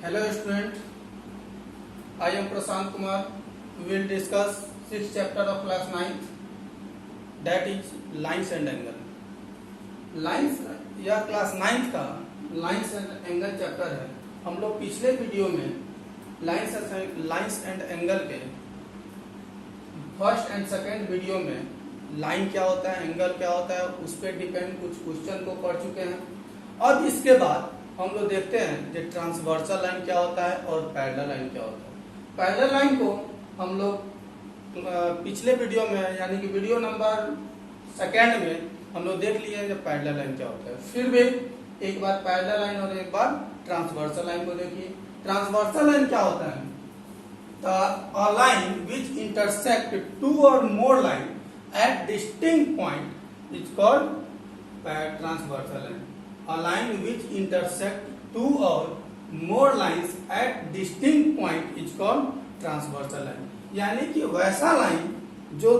Hello student, I am Prashant Kumar. We will discuss 6th chapter of class 9th, that is lines and angle. Lines या class 9th का lines and angle chapter है। हम लोग पिछले video में lines and angle के first and second video में line क्या होता है, एंगल क्या होता है, उस पर डिपेंड कुछ क्वेश्चन को पढ़ चुके हैं। अब इसके बाद हम लोग देखते हैं कि ट्रांसवर्सल लाइन क्या होता है और पैरेलल लाइन क्या होता है। पैरेलल लाइन को हम लोग पिछले वीडियो में यानी कि वीडियो नंबर सेकेंड में हम लोग देख लिए कि पैरेलल लाइन क्या होता है। फिर भी एक बार पैरेलल लाइन और एक बार ट्रांसवर्सल लाइन को देखिए। ट्रांसवर्सल लाइन क्या होता है? A line which intersect two or more lines at distinct point is called transversal line. A line which intersect two or more lines at distinct point is called transversal line. यानी कि वैसा line जो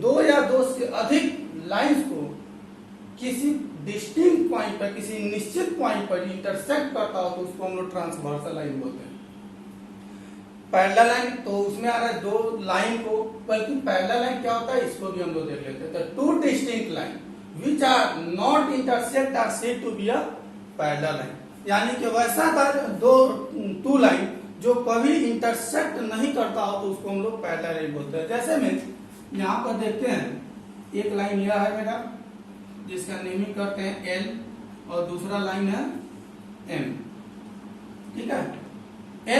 दो या दो से अधिक lines को किसी डिस्टिंक्ट पॉइंट पर, किसी निश्चित पॉइंट पर इंटरसेक्ट करता हो तो उसको हम लोग ट्रांसवर्सल लाइन बोलते हैं। पैरेलल लाइन तो उसमें आ रहा है दो लाइन को, बल्कि पैरेलल लाइन क्या होता है इसको भी हम लोग देख लेते हैं। तो two distinct line which are not intersect are said to be a parallel line. यानी कि वैसा टू लाइन जो कभी इंटरसेक्ट नहीं करता हो तो उसको हम लोग पैरेलल लाइन बोलते हैं। जैसे में यहाँ पर देखते हैं एक लाइन यह है मेरा जिसका नेमिंग करते हैं L और दूसरा लाइन है M, ठीक है।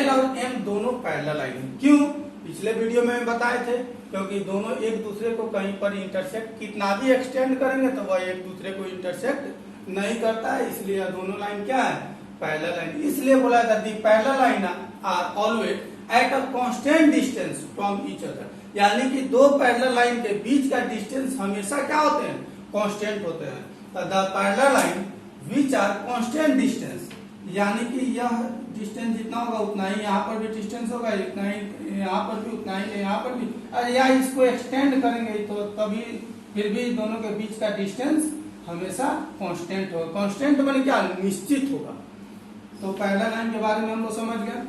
L और M दोनों पैरेलल लाइन है। क्यों? पिछले वीडियो में बताए थे क्योंकि दोनों एक दूसरे को कहीं पर इंटरसेक्ट कितना भी एक्सटेंड करेंगे तो वह एक दूसरे को इंटरसेक्ट नहीं करता है, इसलिए दोनों लाइन क्या है? Parallel line. इसलिए बोला जाता है parallel line are always at a constant distance from each other. यानी कि दो पैरेलल लाइन के बीच का डिस्टेंस हमेशा क्या होते हैं? कांस्टेंट होते हैं। The parallel line which are constant distance, यानी कि यह डिस्टेंस जितना होगा उतना ही यहाँ पर भी डिस्टेंस होगा, इतना ही यहाँ पर भी उतना ही यहाँ पर भी, या इसको एक्सटेंड करेंगे तो तभी फिर भी दोनों के बीच का डिस्टेंस हमेशा कांस्टेंट होगा। कांस्टेंट माने क्या? निश्चित होगा। तो पैरेलल लाइन के बारे में हम लोग समझ गए।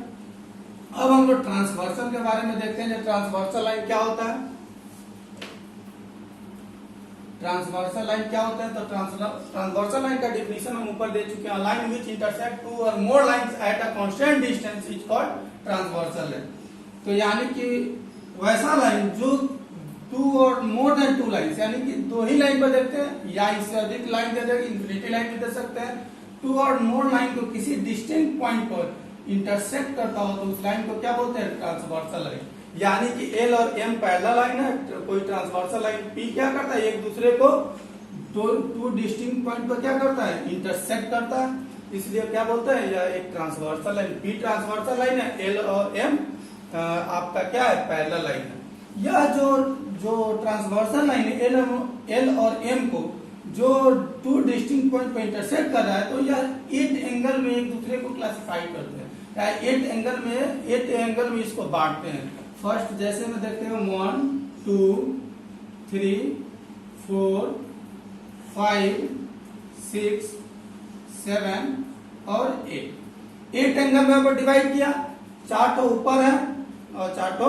अब हम लोग ट्रांसवर्सल के बारे में देखते हैं। ट्रांसवर्सल लाइन क्या होता है? ट्रांसवर्सल लाइन क्या होता है? तो ट्रांसवर्सल लाइन का डिफिनीशन हम ऊपर दे चुके हैं। लाइन विच इंटरसेक्ट टू और more lines at a constant distance is called transversal line. तो यानी कि वैसा लाइन जो टू और मोर देन टू लाइंस, यानी कि दो ही लाइन पर देखते हैं या इससे अधिक लाइन दे देंगे, इन्फिनिटी लाइन भी दे सकते हैं। टू और मोर लाइन को किसी डिस्टिंक्ट पॉइंट पर इंटरसेक्ट करता हो तो उस लाइन को क्या बोलते हैं? Transversal line. यानी कि L और M पैरेलल लाइन है, कोई ट्रांसवर्सल लाइन P क्या करता है? एक दूसरे को टू डिस्टिंक्ट पॉइंट पर क्या करता है? इंटरसेक्ट करता है, इसलिए क्या बोलते हैं? यह एक transversal line. P transversal line है, L और M आपका क्या है? पैरेलल लाइन है। यह जो ट्रांसवर्सल लाइन है L और M को जो टू डिस्टिंक्ट पॉइंट पर इंटरसेक्ट कर रहा है तो यह 8 एंगल में एक दूसरे को क्लासिफाई करते हैं, या 8 एंगल में इसको बांटते हैं। फर्स्ट जैसे में देखते हैं 1 2 3 4 5 6 7 और 8 एंगल में डिवाइड किया। 4 तो ऊपर है और 4 तो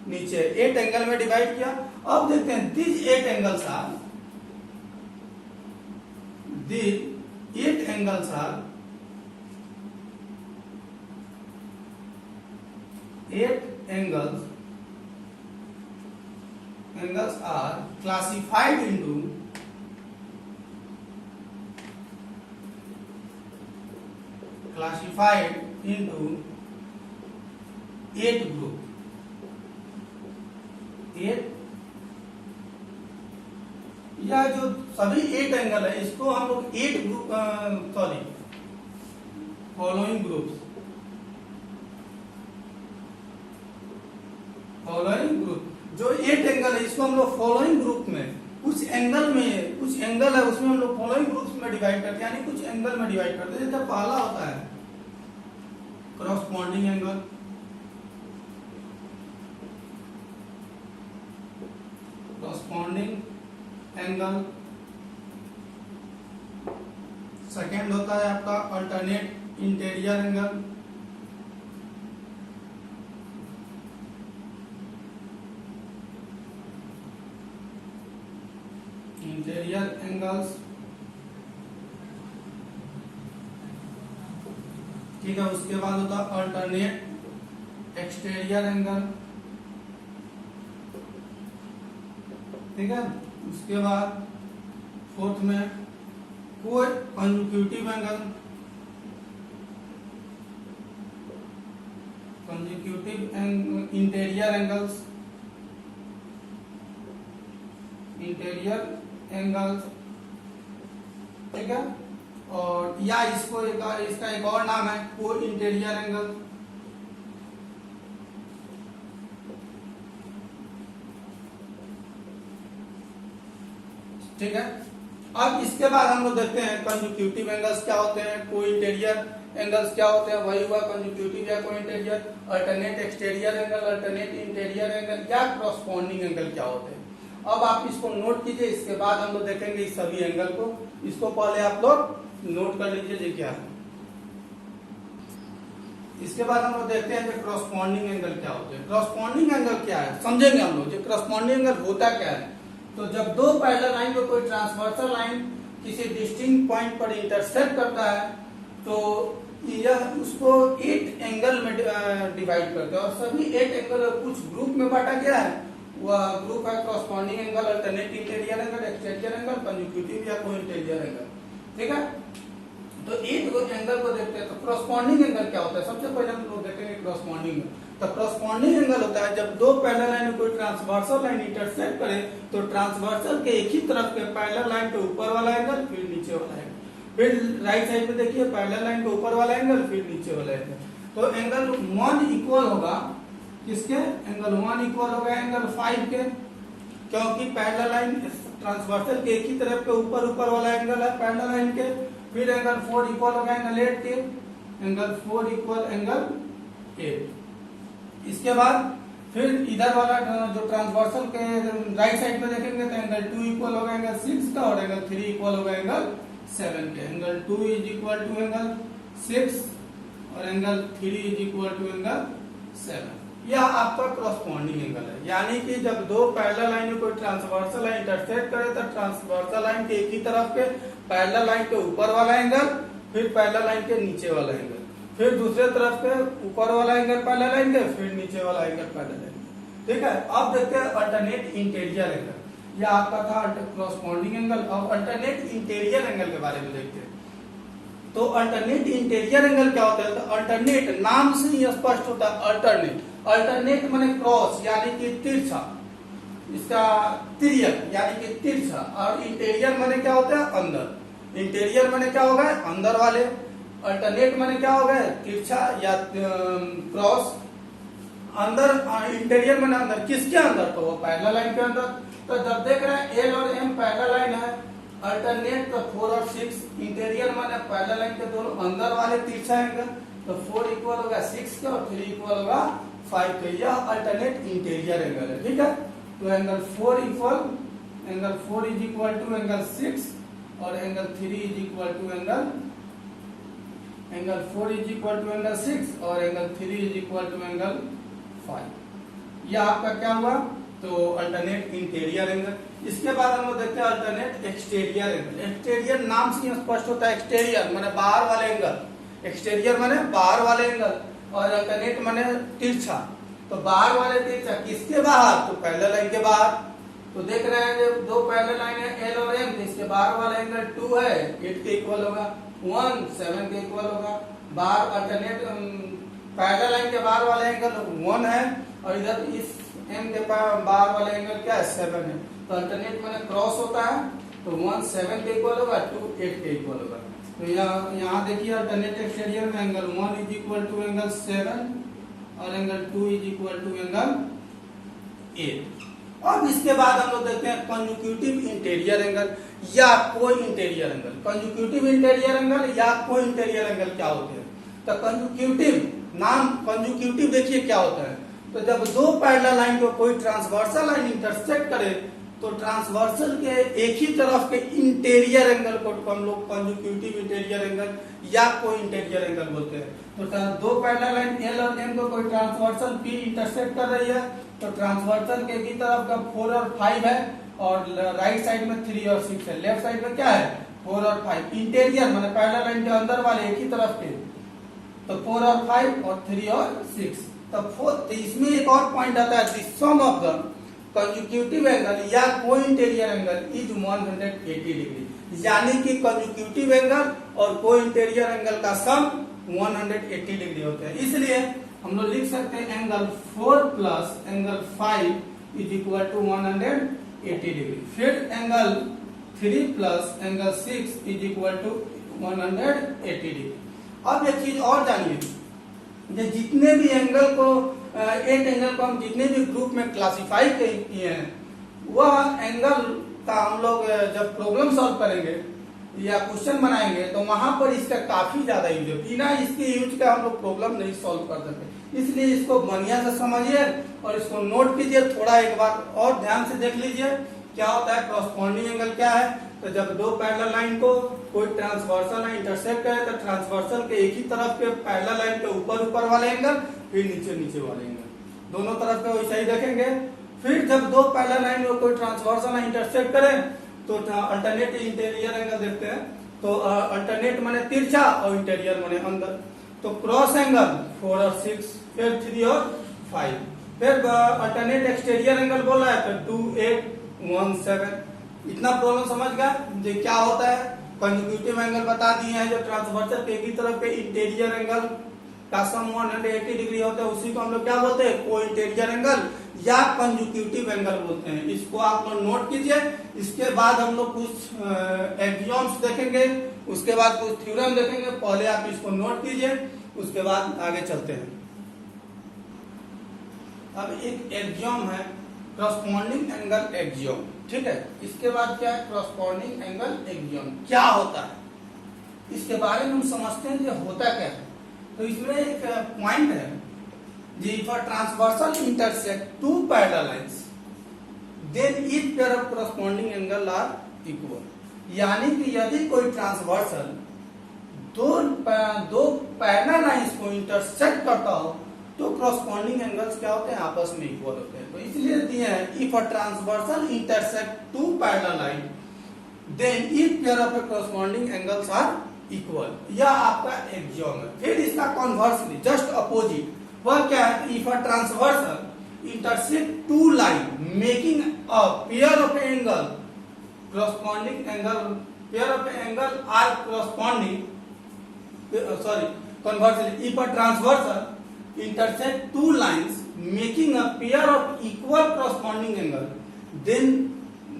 नीचे, 8 एंगल में डिवाइड किया। अब देखते हैं these 8 angles are 8 angles are classified into eight group। 8 यह जो सभी 8 एंगल है इसको हम लोग 8 ग्रुप फॉलोइंग ग्रुप जो 8 एंगल है इसको हम लोग फॉलोइंग ग्रुप में कुछ एंगल है उसमें हम लोग फॉलोइंग ग्रुप्स में डिवाइड करते हैं, यानी कुछ एंगल में डिवाइड करते हैं। जैसे पहला होता है करस्पॉन्डिंग एंगल, एंगल। सेकेंड होता है आपका alternate interior angle. Interior angles, ठीक है। उसके बाद होता है अल्टरनेट एक्सटीरियर एंगल, ठीक है। उसके बाद फोर्थ में कोई consecutive angle, consecutive interior angles, interior angles, ठीक है। और या इसको इसका एक और नाम है को इंटीरियर एंगल, ठीक है। अब इसके बाद हम लोग देखते हैं कंसेक्यूटिव एंगल्स क्या होते हैं, को इंटीरियर एंगल्स क्या होते हैं, वही हुआ कंसेक्यूटिव या को interior, alternate exterior angle, alternate interior angle या क्रॉसपोंडिंग एंगल क्या होते हैं। अब आप इसको नोट कीजिए, इसके बाद हम लोग देखेंगे इस सभी एंगल को। इसको पहले आप लोग नोट कर लीजिए ये क्या है। इसके बाद हम लोग देखते हैं कि क्रॉसपोंडिंग एंगल क्या होते हैं। क्रॉसपोंडिंग एंगल क्या है समझेंगे हम लोग, जो क्रॉसपोंडिंग एंगल होता क्या है। तो जब दो पैरेलल लाइन को कोई ट्रांसवर्सल लाइन किसी डिस्टिंक्ट पॉइंट पर इंटरसेक्ट करता है तो यह उसको 8 एंगल में डिवाइड करते हैं, और सभी 8 एंगल कुछ ग्रुप में बांटा गया है। वह ग्रुप है corresponding angle, alternate interior angle, exterior angle, consecutive या को इंटीरियर एंगल, ठीक है। तो 8 एंगल को देखते हैं। तो क्रॉसपोंडिंग एंगल क्या होता है, सबसे पहले हम लोग देखेंगे क्रॉसपोंडिंग। तो क्रॉसपोंडिंग एंगल होता है जब दो पैरेलल लाइन में कोई ट्रांसवर्सल लाइन इंटरसेक्ट करे तो ट्रांसवर्सल के एक ही तरफ के पैरेलल लाइन के ऊपर वाला एंगल फिर नीचे वाला एंगल, फिर राइट साइड पे देखिए पैरेलल लाइन के ऊपर वाला एंगल फिर नीचे वाला एंगल। तो एंगल 1 इक्वल होगा किसके, एंगल 1 इक्वल होगा एंगल 5 के, क्योंकि पैरेलल लाइन ट्रांसवर्सल के एक ही तरफ के ऊपर वाला एंगल है पैरेलल लाइन के। फिर एंगल 4 इक्वल होगा एंगल 8 के, एंगल 4 इक्वल एंगल 8। इसके बाद फिर इधर वाला जो ट्रांसवर्सल के राइट साइड पे देखेंगे तो एंगल 2 इक्वल होगा एंगल 6 का, और एंगल 3 इक्वल होगा एंगल 7 के। Angle 2 is equal to angle 6 और angle 3 is equal to angle 7। यह आपका क्रॉसपोंडिंग एंगल है। यानी कि जब दो पैरेलल लाइन में कोई ट्रांसवर्सल लाइन इंटरसेक्ट करे तो ट्रांसवर्सल लाइन के एक ही तरफ के पैरेलल लाइन के ऊपर वाला एंगल, फिर पैरेलल लाइन के नीचे वाला एंगल, फिर दूसरे तरफ के ऊपर वाला एंगल पैरेलल लाइन के, फिर नीचे वाला एंगल पैरेलल लाइन, ठीक है। अब देखते हैं अल्टरनेट इंटीरियर एंगल। यह आपका था क्रॉसपोंडिंग एंगल। अब अल्टरनेट इंटीरियर एंगल के बारे में देखते हैं। तो अल्टरनेट इंटीरियर एंगल क्या होता है, तो अल्टरनेट नाम से ही स्पष्ट होता है। अल्टरनेट, अल्टरनेट माने क्रॉस यानी कि तिरछा, इसका तिर्यक यानी कि तिरछा, और इंटीरियर माने क्या होता है, अंदर। इंटीरियर माने क्या होगा, अंदर वाले। अल्टरनेट माने क्या होगा, तिरछा या क्रॉस। अंदर, इंटीरियर माने अंदर, किसके अंदर, तो वो पैरेलल लाइन के अंदर। तो जब देख रहे हैं एल और एम पैरेलल लाइन है, अल्टरनेट तो 4 और 6, इंटीरियर माने पैरेलल लाइन के दोनों अंदर वाले तिरछा एंगल, तो 4 इक्वल होगा 6 के और 3 इक्वल होगा 5 के। यह अल्टरनेट इंटीरियर एंगल है, ठीक है। तो angle 4 is equal to angle 6 और angle 3 is equal to angle 4 is equal to angle 6 और angle 3 is equal to angle 5। यह आपका क्या हुआ, तो अल्टरनेट इंटीरियर एंगल। इसके बाद हम लोग देखते हैं अल्टरनेट एक्सटीरियर एंगल। एक्सटीरियर नाम से स्पष्ट होता है, एक्सटीरियर माने बाहर वाले एंगल, एक्सटीरियर माने बाहर वाले एंगल, और अल्टरनेट माने तिरछा। तो बाहर वाले तिरछा किसके बाहर, तो पैरेलल लाइन के बाहर। तो देख रहे हैं जब दो पैरेलल लाइन है एल और एम, तो इसके बाहर वाला एंगल 2 है, 8 के इक्वल होगा, 1 7 के इक्वल होगा। बाहर अल्टरनेट पैरेलल लाइन के बाहर वाला एंगल 1 है, और इधर इस एम के बाहर वाला एंगल क्या है, 7 है। तो अल्टरनेट माने क्रॉस होता है, तो 1 7 के इक्वल होगा, 2 8 के इक्वल होगा। तो यहाँ देखिए अल्टरनेट एक्सटीरियर में angle 1 is equal to angle 7 और angle 2 is equal to angle 8। अब इसके बाद हम लोग देखते हैं कंसेक्यूटिव इंटीरियर एंगल या को interior angle. Consecutive interior angle या को इंटीरियर एंगल क्या होते हैं, तो कंसेक्यूटिव नाम, कंसेक्यूटिव देखिए क्या होता है। तो जब दो पैरेलल लाइन को कोई ट्रांसवर्सल लाइन इंटरसेक्ट करे तो ट्रांसवर्सल के एक ही तरफ के इंटीरियर एंगल को हम लोग कंसेक्यूटिव इंटीरियर एंगल या को इंटीरियर एंगल बोलते हैं। तो दो पैरेलल लाइन एल और एम को कोई ट्रांसवर्सल पी इंटरसेक्ट कर रही है, तो ट्रांसवर्सल के एक ही तरफ का 4 और 5 है, और राइट साइड में 3 और 6 है, लेफ्ट साइड में क्या है 4 और 5। इंटीरियर माने पैरेलल लाइन के अंदर वाले एक ही तरफ के, तो 4 और 5 और 3 और 6। तब 4 इसमें एक और पॉइंट आता है, the sum of the consecutive angle या को इंटीरियर एंगल इज 180 डिग्री, यानी कि कंजुक्यूटिव एंगल और को इंटीरियर एंगल का सम 180 डिग्री होते हैं। इसलिए हम लोग लिख सकते हैं angle 4 plus angle 5 is equal to 180 degree. फिर angle 3 plus angle 6 is equal to 180 degree. अब एक चीज और जानिए, जितने भी एंगल को एक एंगल को हम जितने भी ग्रुप में क्लासिफाई किए हैं, वह एंगल का हम लोग जब प्रॉब्लम सॉल्व करेंगे या क्वेश्चन बनाएंगे तो वहां पर इसका काफी ज्यादा यूज है। बिना इसके यूज का हम लोग प्रॉब्लम नहीं सॉल्व कर सकते। इसलिए इसको बढ़िया से समझिए और इसको नोट कीजिए। थोड़ा एक बात और ध्यान से देख लीजिए, क्या होता है कॉरस्पॉन्डिंग एंगल क्या है। तो जब दो पैरेलल लाइन को कोई ट्रांसवर्सल लाइन इंटरसेक्ट करे तो ट्रांसवर्सल के एक ही तरफ के पैरेलल लाइन के ऊपर वाले एंगल, फिर नीचे वाले एंगल, दोनों तरफ के वैसा ही देखेंगे। फिर जब दो पैरेलल लाइन में कोई ट्रांसवर्सल लाइन इंटरसेक्ट करे तो अल्टरनेट इंटीरियर एंगल देखते हैं। तो अल्टरनेट माने तिरछा और इंटीरियर माने अंदर। तो क्रॉस एंगल 4 और 6, फिर 3 और 5, फिर अल्टरनेट एक्सटीरियर एंगल बोला है तो 2, 8, 1, 7। इतना प्रॉब्लम समझ गया जो क्या होता है। कंजुगेटिव एंगल बता दिए हैं, जो ट्रांसवर्सल के एक ही तरफ के इंटीरियर एंगल का सम 180 डिग्री होता है, उसी को हम लोग क्या बोलते हैं को इंटीरियर एंगल या कंजुगेटिव एंगल बोलते हैं। इसको आप लोग नोट कीजिए। इसके बाद हम लोग कुछ एक्सियोम्स देखेंगे, उसके बाद कुछ थ्योरम देखेंगे। पहले आप इसको नोट कीजिए, उसके बाद आगे चलते हैं। अब एक एक्सियोम है कॉरस्पॉन्डिंग एंगल एक्सियोम, ठीक है। इसके बाद क्या है कॉरस्पॉन्डिंग एंगल एक्सियोम क्या होता है, इसके बारे में हम समझते हैं ये होता क्या है। तो इसमें एक पॉइंट है, if a transversal intersect two parallel lines then each pair of corresponding angle are equal। यानी कि यदि कोई ट्रांसवर्सल दो पैरेलल लाइंस को इंटरसेक्ट करता हो तो corresponding एंगल्स क्या होते हैं आपस में इक्वल होते हैं। तो इसलिए दिए हैं if a transversal intersect two parallel line then each pair of corresponding angles are equal। यह आपका एक्सियोम है। फिर इसका कॉन्वर्सली जस्ट अपोजिट वह क्या है, if a transversal intersect two line making a pair of angle corresponding angle pair of angle are corresponding conversely if a transversal intersect two lines making a pair of equal corresponding angle then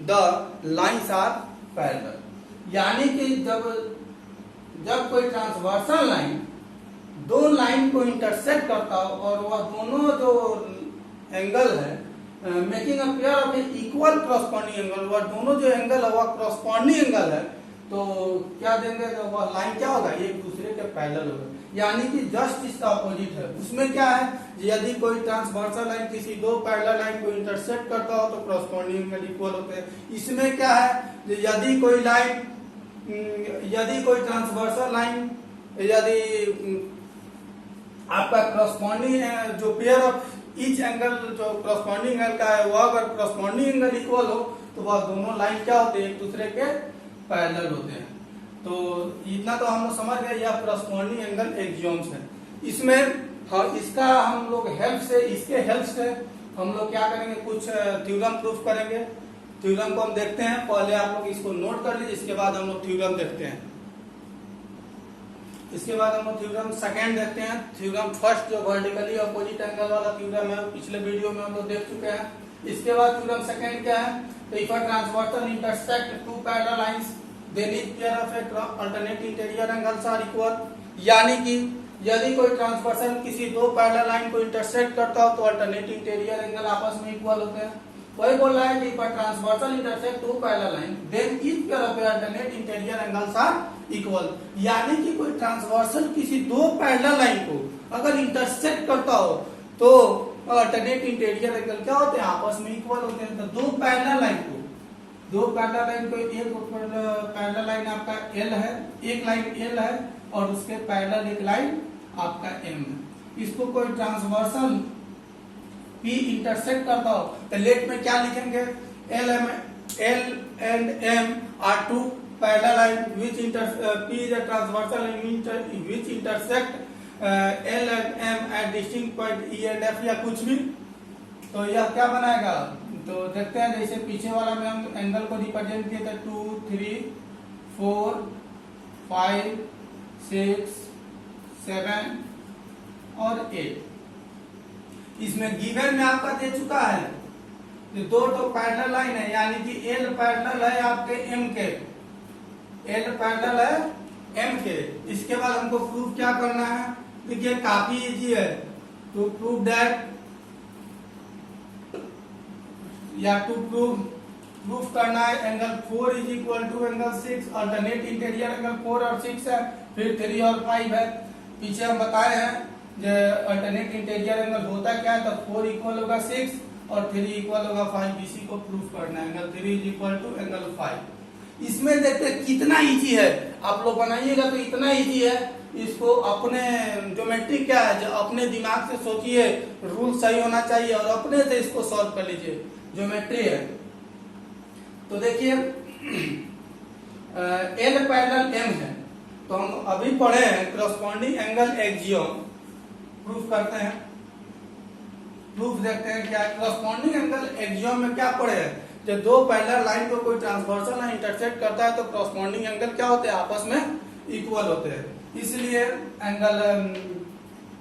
the lines are parallel। यानी कि जब कोई transversal line दो line को intersect करता हो और वह दोनों जो एंगल है making a pair of equal corresponding angle, वह दोनों जो एंगल है वह कॉरस्पॉन्डिंग एंगल है, तो क्या देंगे तो वह लाइन क्या होगा एक दूसरे के पैरेलल होगा। यानी कि जस्ट इसका अपोजिट है। उसमें क्या है, यदि कोई ट्रांसवर्सल लाइन किसी दो पैरेलल लाइन को इंटरसेक्ट करता हो तो कॉरस्पॉन्डिंग एंगल इक्वल होते हैं। इसमें क्या है, यदि कोई ट्रांसवर्सल लाइन यदि आपका कॉरस्पॉन्डिंग जो पेयर ऑफ ईच एंगल जो कॉरस्पॉन्डिंग एंगल का है वह अगर कॉरस्पॉन्डिंग एंगल इक्वल हो तो वह दोनों लाइन क्या होते हैं एक दूसरे के पैरेलल होते हैं। तो इतना तो हम लोग समझ गए, यह कॉरस्पॉन्डिंग एंगल एक्सियोम्स है। इसमें इसका हम लोग इसके हेल्प से हम लोग क्या करेंगे, कुछ थ्योरम प्रूफ करेंगे। थ्योरम को हम देखते हैं, पहले आप लोग इसको नोट कर लीजिए, इसके बाद हम लोग थ्योरम देखते हैं। इसके बाद हम लोग थ्योरम सेकंड देखते हैं। थ्योरम फर्स्ट जो वर्टिकली अपोजिट एंगल वाला थ्योरम है पिछले वीडियो में हम लोग देख चुके हैं। इसके बाद थ्योरम सेकंड क्या है, तो if a transversal intersect two parallel lines then each pair of alternate interior angles are equal. यानी कि यदि कोई ट्रांसवर्सल किसी दो पैरेलल लाइन को इंटरसेक्ट करता हो तो अल्टरनेट इंटीरियर एंगल आपस में इक्वल होते हैं। वही बोल रहा है कि पर transversal intersect two parallel line then each pair of alternate interior angles are equal. यानी कि कोई ट्रांसवर्सल किसी दो पैरेलल लाइन को अगर इंटरसेक्ट करता हो तो अल्टरनेट इंटीरियर एंगल क्या होते हैं आपस में इक्वल होते हैं। तो दो पैरेलल लाइन को एक पैरेलल लाइन आपका L है, एक लाइन L है और उसके पैरेलल एक लाइन आपका M है। इसको कोई ट्रांसवर्सल P इंटरसेक्ट करता हो तो लेट में क्या लिखेंगे, L and M are two parallel lines which P is a transversal line which intersect L and M at distinct point E and F या कुछ भी, तो यह क्या बनाएगा, तो देखते हैं। जैसे पीछे वाला में हम एंगल को रिप्रेजेंट किए थे 2, 3, 4, 5, 6, 7 और 8। इसमें गिवन में आपका दे चुका है कि दो तो पैरेलल लाइन है, यानी कि एल पैरेलल है आपके एम के, एल पैरेलल है एम के। इसके बाद हमको प्रूफ क्या करना है, देखिए काफी इजी है टू प्रूव दैट, या टू प्रूफ करना है angle 4 is equal to angle 6, alternate interior angle 4 और 6 है, फिर 3 और 5 है। पीछे हम बताए हैं जो अल्टरनेट इंटीरियर एंगल होता क्या है, तो 4 इक्वल होगा 6 और 3 इक्वल होगा 5। इसी को प्रूफ करना है, angle 3 is equal to angle 5। इसमें देखते हैं कितना इजी है, आप लोग बनाइएगा तो इतना इजी है। इसको अपने ज्योमेट्री क्या है, जो अपने दिमाग से सोचिए, रूल सही होना चाहिए और अपने से इसको सॉल्व कर लीजिए, ज्योमेट्री है। तो देखिए एल पैरेलल एम है, तो हम अभी पढ़े हैं करस्पॉन्डिंग एंगल एक्सियम, प्रूफ करते हैं। प्रूफ देखते हैं क्या करस्पॉन्डिंग एंगल एक्सियम में क्या पढ़े हैं, जब दो पैरेलल लाइन को कोई ट्रांसवर्सल लाइन इंटरसेक्ट करता है तो करस्पॉन्डिंग एंगल क्या होते हैं, आपस में इक्वल होते हैं। इसलिए angle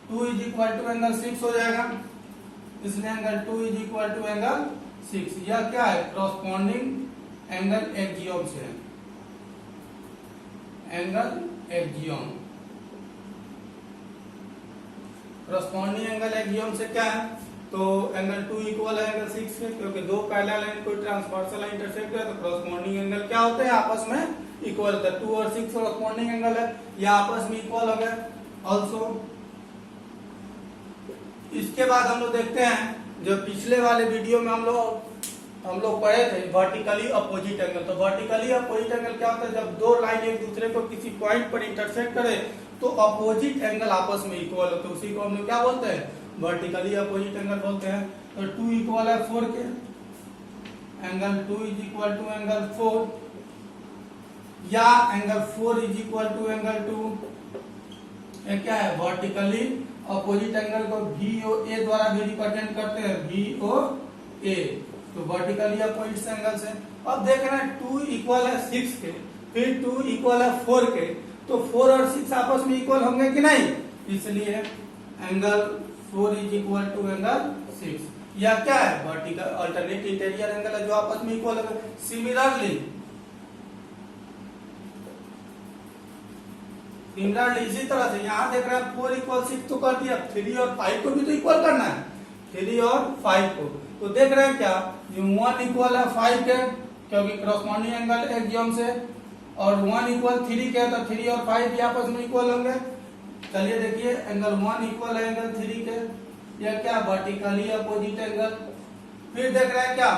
2 is equal to angle 6 हो जाएगा, इसलिए angle 2 is equal to angle 6। यह क्या है, करस्पॉन्डिंग एंगल एक्सियम से है, angle axiom. Corresponding angle axiom से क्या है, तो एंगल 2 इक्वल है एंगल 6 के, क्योंकि दो पैरेलल लाइन कोई ट्रांसवर्सल लाइन इंटरसेक्ट है तो करस्पॉन्डिंग एंगल क्या होते हैं, आपस में इक्वल होता है। 2 और 6 करस्पॉन्डिंग एंगल है, ये आपस में इक्वल हो गए ऑल्सो। इसके बाद हम लोग देखते हैं जो पिछले वाले वीडियो में हम लोग पढ़े थे वर्टिकली अपोजिट एंगल। तो वर्टिकली अपोजिट एंगल क्या होता है, जब दो लाइन एक दूसरे को किसी पॉइंट पर इंटरसेक्ट करे तो अपोजिट एंगल आपस में इक्वल होते हैं, उसी को हम लोग क्या बोलते हैं, वर्टिकली अपोजिट एंगल बोलते हैं। तो 2 इक्वल है 4 के, angle 2 is equal to angle 4, या angle 4 is equal to angle 2। ये क्या है, वर्टिकली अपोजिट एंगल को VOA द्वारा भी रिप्रेजेंट करते हैं, VOA। तो वर्टिकली अपोजिट एंगल से अब देख रहे हैं 2 इक्वल है 6 के, फिर 2 इक्वल है 4 के, तो 4 और 6 आपस में इक्वल होंगे कि नहीं, इसलिए angle 4 is equal to angle 6। यह क्या है, वर्टिकल अल्टरनेट इंटीरियर एंगल है जो आपस में इक्वल है। सिमिलरली इसी तरह से यहाँ देख रहे हैं 4 इक्वल 6 तो कर दिया, 3 और 5 को भी तो इक्वल करना है, 3 और 5 को। तो देख रहे हैं क्या, ये 1 इक्वल है 5 के, क्योंकि करस्पॉन्डिंग एंगल एक्सियम से, और 1 इक्वल 3 के, तो 3 और 5 भी आपस में इक्वल होंगे। चलिए देखिए एंगल 1 इक्वल है एंगल 3 के, यह क्या वर्टिकली अपोजिट एंगल। फिर देख रहे हैं क्या,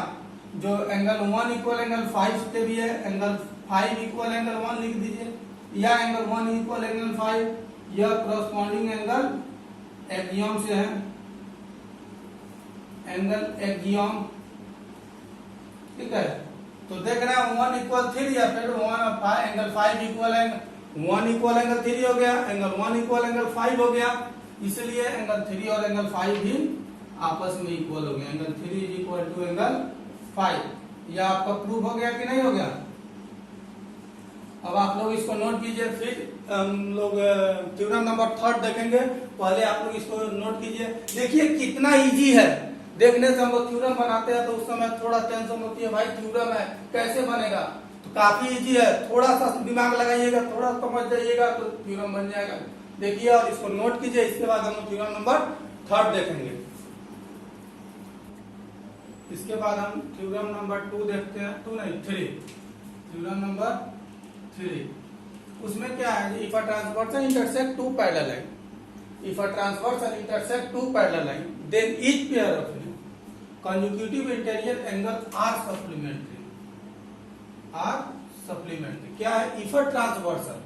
जो एंगल 1 इक्वल एंगल 5 के भी है, एंगल 5 इक्वल एंगल 1 लिख दीजिए, या एंगल 1 इक्वल एंगल 5, यह करस्पॉन्डिंग एंगल एक्सियम से है, एंगल एक्सियम, ठीक है। तो देख रहे हैं 1 इक्वल 3 या फिर 1 एंगल 5 इक्वल है 1 इक्वल एंगल 3 हो गया, एंगल 1 इक्वल एंगल 5 हो गया, इसलिए एंगल 3 और एंगल 5 भी आपस में इक्वल हो गया, angle 3 is equal to angle 5। यह आपका प्रूफ हो गया कि नहीं हो गया। अब आप लोग इसको नोट कीजिए, फिर हम लोग थ्योरम नंबर 3 देखेंगे, पहले आप लोग इसको नोट कीजिए। देखिए कितना इजी है, देखने से हम लोग थ्योरम बनाते हैं तो उस समय थोड़ा टेंशन होती है, भाई थ्योरम है कैसे बनेगा, तो काफी इजी है, थोड़ा सा दिमाग लगाइएगा, थोड़ा समझ जाइएगा तो थ्योरम बन जाएगा। देखिए और इसको नोट कीजिए, इसके बाद हम थ्योरम नंबर 3 देखेंगे। इसके बाद हम थ्योरम नंबर 2 देखते हैं, 2 नहीं 3, थ्योरम नंबर 3। उसमें क्या है, if a transversal intersect two parallel line, if a transversal intersect two parallel line, then each pair of consecutive interior angle are supplementary, are supplementary। क्या है, इफ अ ट्रांसवर्सल,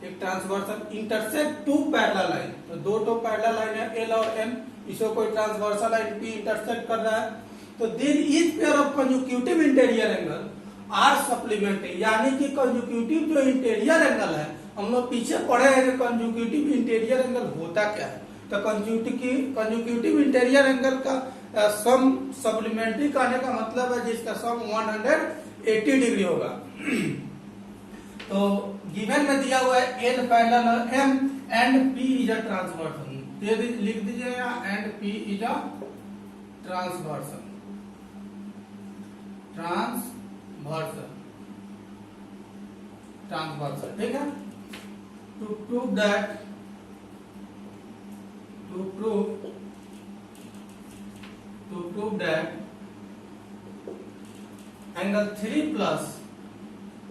एक transversal intersect two parallel line, तो दो तो parallel line है L और M, इसको कोई ट्रांसवर्सल लाइन पी इंटरसेक्ट कर रहा है, तो then each pair of consecutive interior angle are supplementary, यानी कि कंजुक्यूटिव जो इंटीरियर एंगल है, हम लोग पीछे पढ़े हैं कि कंजुक्यूटिव इंटीरियर एंगल होता क्या है। तो कंजुक्यूटिव इंटीरियर एंगल का सम सप्लीमेंट्री कहने का मतलब है जिसका सम 180 डिग्री होगा। तो गिवन में दिया हुआ है एल पैरेलल और M and P is a transversal, लिख दीजिए यहाँ and P is a transversal, transversal, ठीक है। To prove that angle 3 plus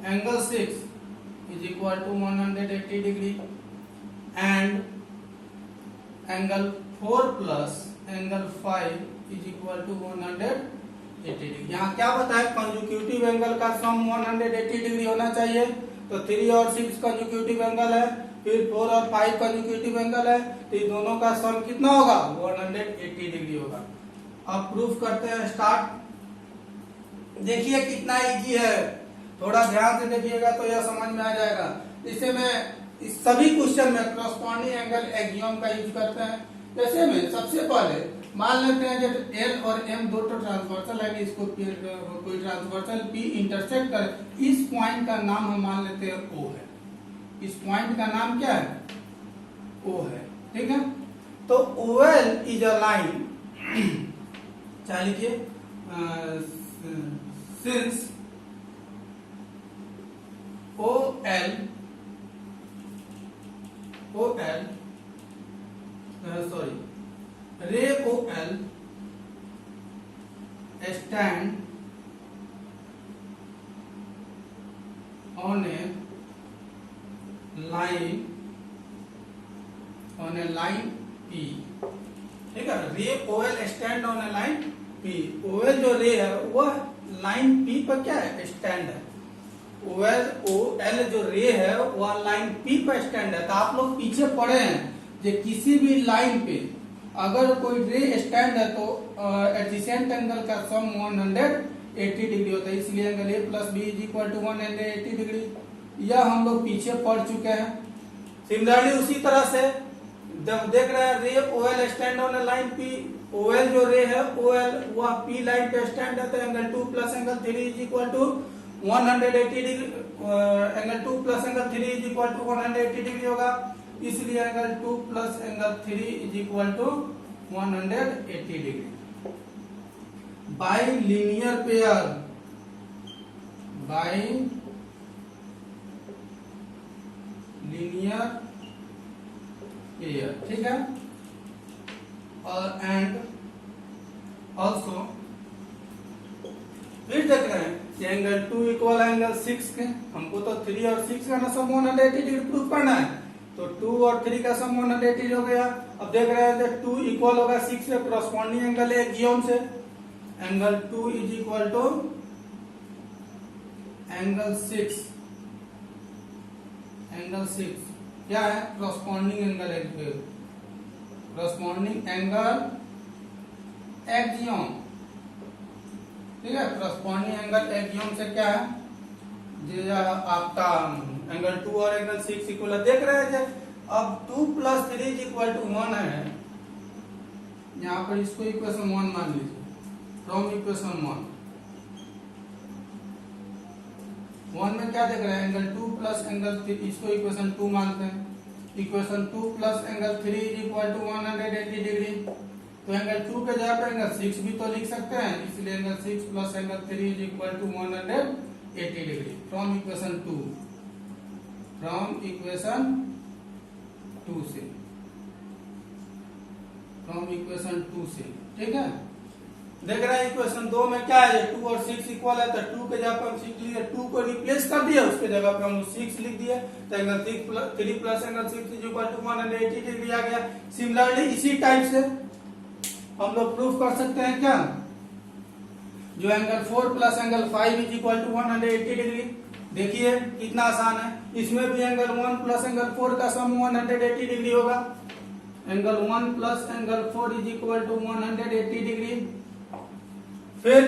angle 6 is equal to 180 degree and angle 4 plus angle 5 is equal to 180 degree। यहाँ क्या बताया, कंजुक्यूटिव angle का sum 180 degree होना चाहिए। तो 3 और 6 कंजुक्यूटिव एंगल है, फिर 4 और 5 कंजुक्यूटिव एंगल है, तो इन दोनों का सम कितना होगा, 180 डिग्री होगा। अब प्रूफ करते हैं, स्टार्ट। देखिए कितना इजी है, थोड़ा ध्यान से देखिएगा तो यह समझ में आ जाएगा। इसे मैं इस सभी क्वेश्चन में कॉरस्पॉन्डिंग एंगल एक्सियम का यूज करते हैं। जैसे में सबसे पहले मान लेते हैं जब एल और एम दो तो ट्रांसवर्सल है, इसको कोई ट्रांसवर्सल पी इंटरसेक्ट कर, इस पॉइंट का नाम हम मान लेते हैं ओ है। इस पॉइंट का नाम क्या है, ओ है, ठीक है। तो ओएल इज अ लाइन, चाहे लिखिए since ray OL stand on a line P, ठीक है। रे OL stand on A line P, OL जो रे है वह लाइन P पर क्या है, स्टैंड है। OL जो रे है वह लाइन P पर स्टैंड है। तो आप लोग पीछे पढ़े हैं कि किसी भी लाइन पे अगर कोई रे स्टैंड है तो एडजेसेंट एंगल का सम 180 डिग्री होता है, इसलिए angle A plus B is equal to 180 degree. यह हम लोग पीछे पढ़ चुके हैं। सिमिलरली उसी तरह से जब देख रहे हैं रे OL stand on line P, OL जो रे है OL वह P लाइन पे स्टैंड है, तो angle 2 plus angle 3 is equal to 180 degree, angle 2 plus angle 3 is equal to 180 degree होगा। इसलिए angle 2 plus angle 3 is equal to 180 degree. By linear pair, ठीक है। और एंड ऑल्सो फिर देख रहे हैं कि एंगल 2 इक्वल एंगल 6 के, हमको तो 3 और 6 का सम 180 डिग्री प्रूफ करना है, तो 2 और 3 का सम 180 हो गया। अब देख रहे हैं 2 इक्वल होगा 6 से, कॉरस्पॉन्डिंग एंगल है एक्सियम से, angle 2 is equal to angle 6, क्या है, कॉरस्पॉन्डिंग एंगल एक्सियम, ठीक है। कॉरस्पॉन्डिंग एंगल एक्सियम से क्या है, जो आपका एंगल 2 और एंगल 6 इक्वल देख रहे हैं। अब 2 प्लस 3 इज इक्वल टू 1 है, यहाँ पर इसको इक्वेशन 1 मान लीजिए, फ्रॉम इक्वेशन 1 में क्या देख रहे हैं, एंगल 2 प्लस एंगल 3, इसको इक्वेशन 2 मानते हैं। Equation 2 plus angle 3 is equal to 180 degree, तो एंगल 2 के जगह पर एंगल 6 भी तो लिख सकते हैं, इसलिए angle 6 plus angle 3 is equal to 180 degree from equation 2 से, ठीक है। देख रहे हैं इक्वेशन 2 में क्या है, 2 और 6 इक्वल है, तो 2 के जगह पर हम 6 लिखे, 2 को रिप्लेस कर दिया, उसके जगह पे हम 6 लिख दिए, तो angle 3 plus angle 6 is equal to 180 degree आ गया। सिमिलरली इसी टाइप से हम लोग प्रूफ कर सकते हैं क्या, जो angle 4 plus angle 5 is equal to 180 degree. देखिए कितना आसान है, इसमें भी एंगल 1 प्लस एंगल 4 का सम 180 डिग्री होगा। Angle 1 plus angle 4 is equal to 180 degree. फिर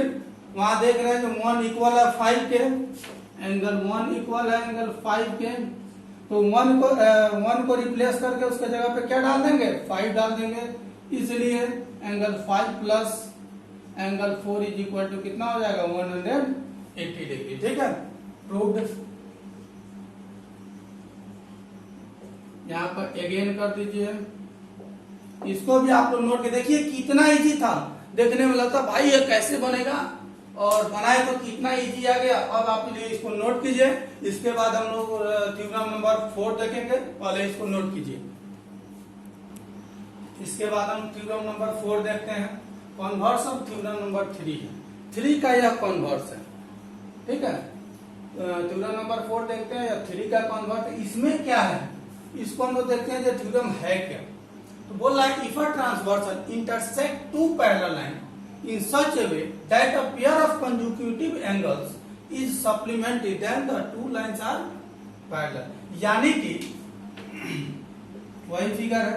वहां देख रहे हैं जो 1 इक्वल है 5 के, एंगल 1 इक्वल है एंगल 5 के, तो 1 को रिप्लेस करके उसके जगह पे क्या डाल देंगे, 5 डाल देंगे, इसलिए angle 5 plus angle 4 is equal to कितना हो जाएगा, 180 डिग्री। ठीक है, प्रूव्ड। यहाँ पर अगेन कर दीजिए, इसको भी आप लोग नोट के देखिए कितना इजी था, देखने में लगता भाई ये कैसे बनेगा, और बनाए तो कितना इजी आ गया। अब आप इसको नोट कीजिए, इसके बाद हम लोग थ्योरम नंबर 4 देखेंगे, पहले इसको नोट कीजिए। इसके बाद हम थ्योरम नंबर 4 देखते हैं, कन्वर्स ऑफ थ्योरम नंबर 3 है, 3 का यह कन्वर्स है। ठीक है, थ्योरम नंबर 4 देखते हैं या 3 का कन्वर्स, इसमें क्या है इसको हम लोग देखते हैं जो थ्योरम है क्या। तो बोल रहा है if a transversal intersect two parallel line in such a way that a pair of consecutive angles is supplementary then the two lines are parallel, यानी कि वही फिगर है,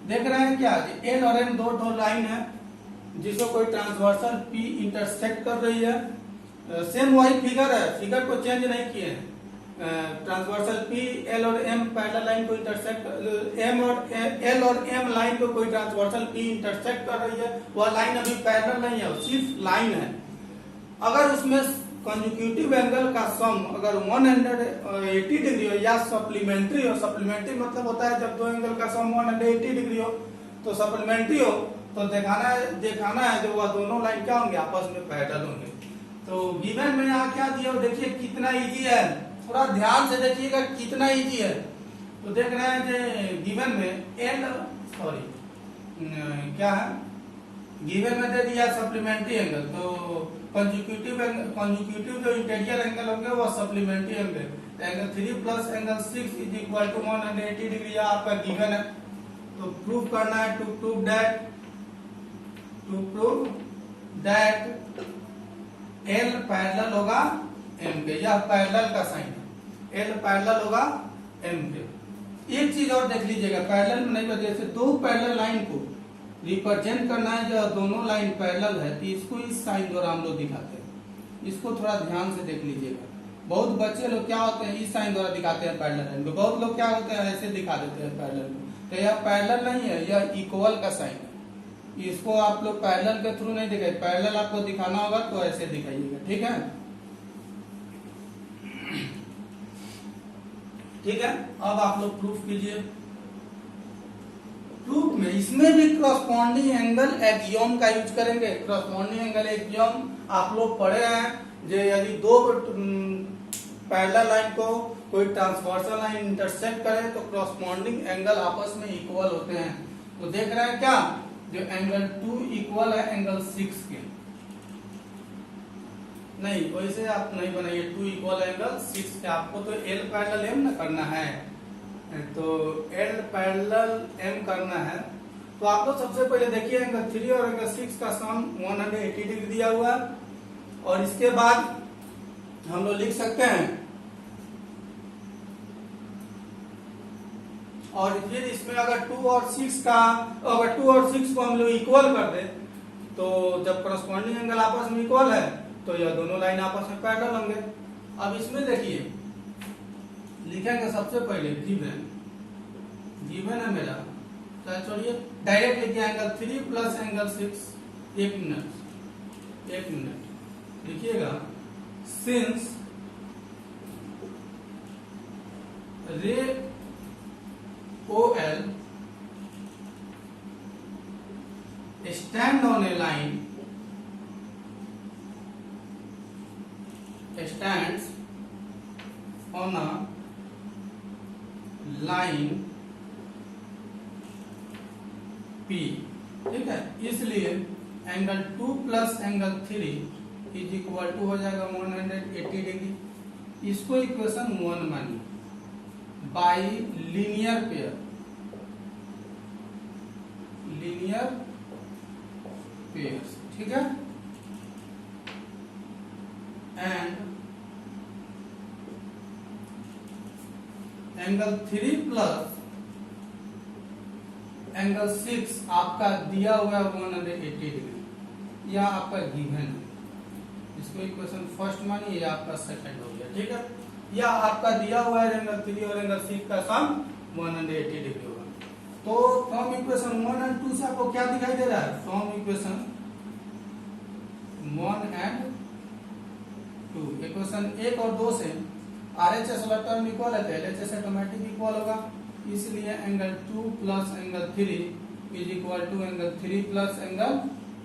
देख रहे हैं क्या, एल और एम दो लाइन है जिसको कोई ट्रांसवर्सल पी इंटरसेक्ट कर रही है, सेम वही फिगर है, फिगर को चेंज नहीं किए हैं। ट्रांसवर्सल पी एल और एम पैरेलल लाइन को इंटरसेक्ट, एल और एम लाइन को कोई ट्रांसवर्सल पी इंटरसेक्ट कर रही है, वह लाइन अभी पैरेलल नहीं है, सिर्फ लाइन है। अगर उसमें कंसेक्यूटिव एंगल का सम अगर 180 डिग्री हो या सप्लीमेंट्री हो, सप्लीमेंट्री मतलब होता है जब दो एंगल का सम 180 डिग्री हो, तो सप्लीमेंट्री हो तो दिखाना है जो वह दोनों लाइन क्या होंगे, आपस में पैरेलल होंगे। तो गिवन में यहाँ क्या दिया, देखिए कितना इजी है, थोड़ा ध्यान से देखिएगा कितना इजी है। तो देख रहे हैं कि गिवन में क्या है, गिवन में दे दिया सप्लीमेंट्री एंगल, तो कंसेक्यूटिव जो इंटीरियर एंगल होंगे वो supplementary angle, angle 3 plus angle 6 is equal to 180 degree आपका गिवन है। तो प्रूव करना है, to prove that L parallel होगा एम के, यह पैरेलल का साइन है, एल पैरेलल होगा एम के। एक चीज और देख लीजिएगा, पैरेलल में नहीं तो जैसे दो पैरेलल लाइन को रिप्रेजेंट करना है जो दोनों लाइन पैरेलल है, तो इसको इस साइन द्वारा हम लोग दिखाते हैं, इसको थोड़ा ध्यान से देख लीजिएगा। बहुत बच्चे लोग क्या होते हैं इस साइन द्वारा दिखाते हैं पैरेलल लाइन को, बहुत लोग क्या होते हैं ऐसे दिखा देते हैं पैरेलल को, तो यह पैरेलल नहीं है, यह इक्वल का साइन है। इसको आप लोग पैरेलल के थ्रू नहीं दिखाए, पैरेलल आपको दिखाना होगा तो ऐसे दिखाइएगा। ठीक है, ठीक है, अब आप लोग प्रूफ कीजिए। प्रूफ में इसमें भी क्रॉसपॉन्डिंग एंगल एक्सियोम का यूज करेंगे। क्रॉसपॉन्डिंग एंगल एक्सियोम आप लोग पढ़े हैं, जो यदि दो पैरेलल लाइन को कोई ट्रांसवर्सल लाइन इंटरसेक्ट करे तो क्रॉसपॉन्डिंग एंगल आपस में इक्वल होते हैं। तो देख रहे हैं क्या, जो एंगल 2 इक्वल है एंगल 6 के, नहीं वैसे आप नहीं बनाइए, 2 इक्वल एंगल 6 के, आपको तो एल पैरेलल एम ना करना है, तो एल पैरेलल एम करना है। तो आप लोग सबसे पहले देखिए एंगल 3 और एंगल 6 का सम 180 डिग्री दिया हुआ है, और इसके बाद हम लोग लिख सकते हैं, और फिर इसमें अगर 2 और 6 को हम लोग इक्वल कर दे, तो जब करस्पॉन्डिंग एंगल आपस में इक्वल है तो यह दोनों लाइन आपस में पैरेलल होंगे। अब इसमें देखिए लिखेंगे सबसे पहले गिवन है मेरा, छोड़िए डायरेक्ट लिखिए एंगल 3 प्लस एंगल 6, एक मिनट लिखिएगा, सिंस रे OL stand on a line, stands on a line P, ठीक है, इसलिए angle 2 plus angle 3 is equal to हो जाएगा 180 डिग्री। इसको इक्वेशन 1 मानिए, बाई लीनियर पेयर, ठीक है, एंड एंगल 3 प्लस एंगल 6 आपका दिया हुआ है 180 डिग्री। या आपका गिवन है, इसको इक्वेशन फर्स्ट मानिए, या आपका सेकंड हो गया, ठीक है। या आपका दिया हुआ है एंगल 3 और एंगल 6 का सम 180 डिग्री होगा। तो फ्रॉम इक्वेशन 1 एंड 2 से आपको क्या दिखाई दे रहा है? फ्रॉम इक्वेशन 1 एंड 2, इक्वेशन 1 और 2 से RHS वाला टर्म इक्वल है तो LHS ऑटोमेटिक इक्वल होगा, इसलिए angle 2 plus angle 3 is equal to angle 3 plus angle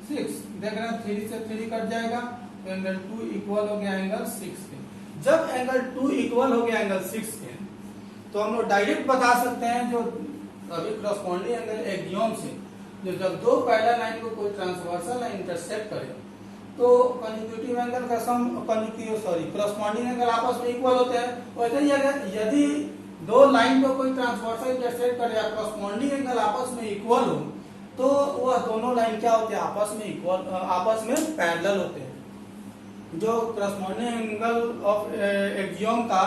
6। देख रहे हैं 3 से 3 कट जाएगा तो एंगल 2 इक्वल हो गया एंगल 6 के। जब एंगल 2 इक्वल हो गया एंगल 6 के तो हम लोग डायरेक्ट बता सकते हैं जो अभी करस्पॉन्डिंग एंगल एक्सियोम से जो जब दो पैरेलल लाइन को कोई ट्रांसवर्सल लाइन इंटरसेक्ट करे तो कॉन्जिक्यूटिव एंगल का सम करस्पॉन्डिंग एंगल आपस में इक्वल होते हैं। वैसे ही अगर यदि दो लाइन को कोई ट्रांसवर्सल इंटरसेक्ट करे या करस्पॉन्डिंग एंगल आपस में इक्वल हो तो वह दोनों लाइन क्या होते हैं? आपस में इक्वल, आपस में पैरेलल होते हैं। जो करस्पॉन्डिंग एंगल ऑफ एक्सियोम का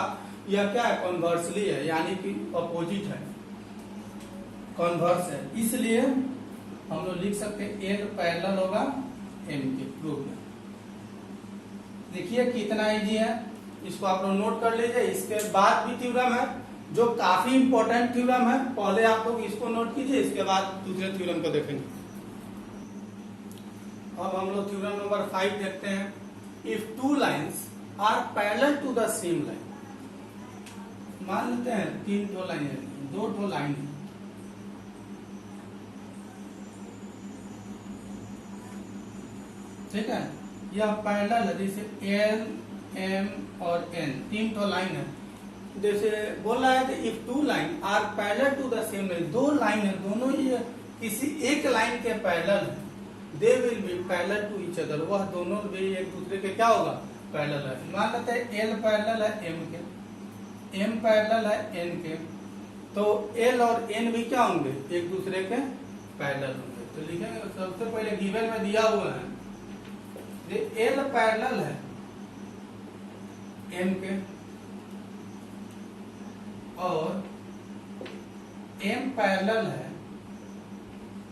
यह क्या है? कॉन्वर्सली है, यानी कि अपोजिट है, कॉन्वर्स है, इसलिए हम लोग लिख सकते हैं एल पैरेलल होगा एम के। प्रूफ है, देखिए कितना इजी है, इसको आप लोग नोट कर लीजिए। इसके बाद भी थ्योरम है जो काफी इंपॉर्टेंट थ्योरम है, पहले आप लोग इसको नोट कीजिए, इसके बाद दूसरे थ्योरम को देखेंगे। अब हम लोग थ्योरम नंबर 5 देखते हैं। If two lines are parallel to the same line, मान लेते हैं 3 ठो लाइन है, 2 ठो लाइन है, ठीक है, यह पैरेलल है, जैसे एल एम और एन 3 ठो लाइन है। जैसे बोल रहा है कि if two line are parallel to the same line, दो लाइन है, दोनों ये किसी एक लाइन के पैरेलल है, they will be parallel to each other, वह दोनों भी एक दूसरे के क्या होगा? पैरेलल है। मान लेते हैं एल पैरेलल है एम के, एम पैरेलल है एन के, तो एल और एन भी क्या होंगे? एक दूसरे के पैरेलल होंगे। तो लिखेंगे, सबसे पहले गिवन में दिया हुआ है एल पैरेलल है एम के और एम पैरेलल है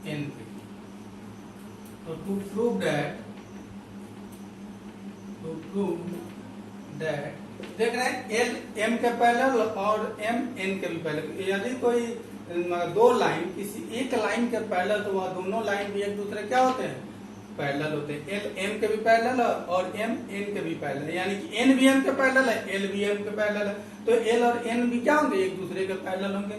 एन के। तो टू प्रूव दैट देख रहे हैं एल एम के पैरेलल और एम एन के भी पैरेलल। यदि कोई दो लाइन किसी एक लाइन के पैरेलल तो वह दोनों लाइन भी एक दूसरे क्या होते हैं? पैरेलल होते हैं। एल एम के भी पैरेलल है और एम एन के भी पैरेलल है, यानी कि एन भी एम के पैरेलल है, एल भी एम के पैरेलल है, तो एल और एन भी क्या होंगे? एक दूसरे के पैरेलल होंगे।